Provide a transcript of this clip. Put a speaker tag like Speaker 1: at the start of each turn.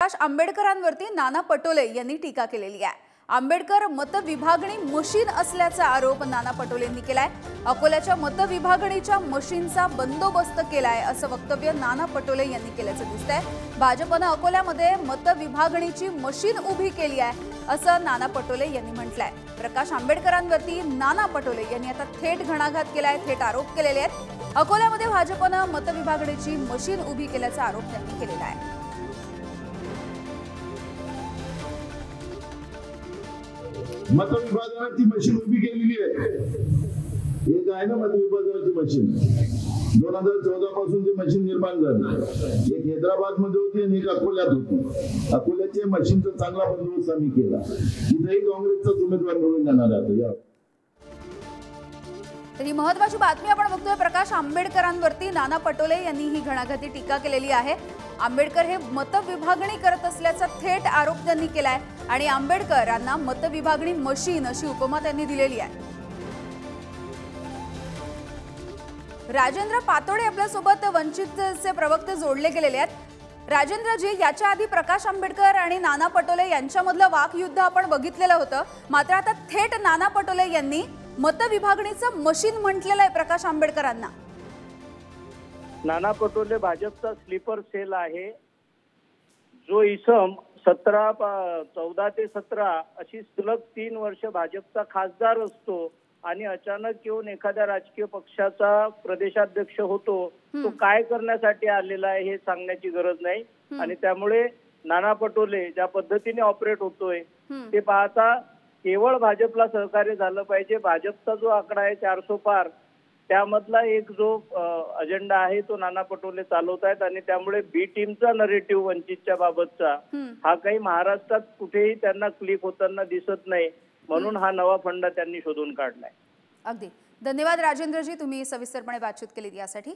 Speaker 1: प्रकाश आंबेडकरांवरती नाना पटोले यांनी टीका केलेली आहे। आंबेडकर मतविभागणी मशीन असल्याचा आरोप नाना पटोलेंनी केलाय। अकोल्याच्या मतविभागणीच्या मशीनचा बंदोबस्त केलाय असं वक्तव्य नाना पटोले यांनी केल्याचं दिसतंय। भाजपने अकोल्यामध्ये मतविभागणीची मशीन उभी केली आहे असं नाना पटोले यांनी म्हटलंय। प्रकाश आंबेडकरांवरती नाना पटोले यांनी आता थेट घणाघात केलाय, थेट आरोप केलेले आहेत। अकोल्यामध्ये भाजपने मतविभागणीची मशीन उभी केल्याचा आरोप त्यांनी केलेला आहे।
Speaker 2: मतविभाजनाची मशीन उभी केलेली आहे। एक आहे ना मतविभाजनाची मशीन, 2014 पासून ती मशीन निर्माण झाली। एक हैदराबाद मध्ये होती आणि एक अकोल्यात होती। अकोल्याच्या मशीनचा चांगला बंदोबस्त आम्ही केला। तिथेही काँग्रेसचा उमेदवार निवडून येणार आहे।
Speaker 1: तरी महत्त्वाची बातमी आपण बघतोय, प्रकाश आंबेडकरांवरती नाना पटोले यांनी ही घणाघाती टीका केलेली आहे। आंबेडकर हे मतविभागणी करत असल्याचा थेट आरोप त्यांनी केलाय आणि आंबेडकरांना मतविभागणी मशीन अशी उपमा त्यांनी दिलेली आहे। राजेंद्र पातोडे आपल्या सोबत वंचितचे प्रवक्ते जोडले गेलेले आहेत। राजेंद्रजी, याच्या आधी प्रकाश आंबेडकर आणि नाना पटोले यांच्यामधलं वाकयुद्ध आपण बघितलेलं होतं, मात्र आता थेट नाना पटोले यांनी मतविभागणीचं मशीन म्हटलेलं आहे प्रकाश आंबेडकरांना।
Speaker 3: नाना पटोले भाजपचा स्लीपर सेल आहे। जो इसम 14 ते 17 अशी सलग 3 वर्ष भाजपचा खासदार असतो आणि अचानक येऊन एखाद्या राजकीय पक्षाचा प्रदेशाध्यक्ष होतो, तो काय करण्यासाठी आलेला आहे हे सांगण्याची गरज नाही। आणि त्यामुळे नाना पटोले ज्या पद्धतीने ऑपरेट होतोय ते पाहता केवळ भाजपला सहकार्य झालं पाहिजे। भाजपचा जो आकडा आहे 400 पार, त्यामधला एक जो अजेंडा आहे तो नाना पटोले चालवत आहेत आणि त्यामुळे बी टीमचा नरेटिव्ह वंचितच्या बाबतचा हा काही महाराष्ट्रात कुठेही त्यांना क्लिक होताना दिसत नाही, म्हणून हा नवा फंडा त्यांनी शोधून काढलाय।
Speaker 1: अगदी धन्यवाद राजेंद्रजी, तुम्ही सविस्तरपणे बातचीत केली यासाठी।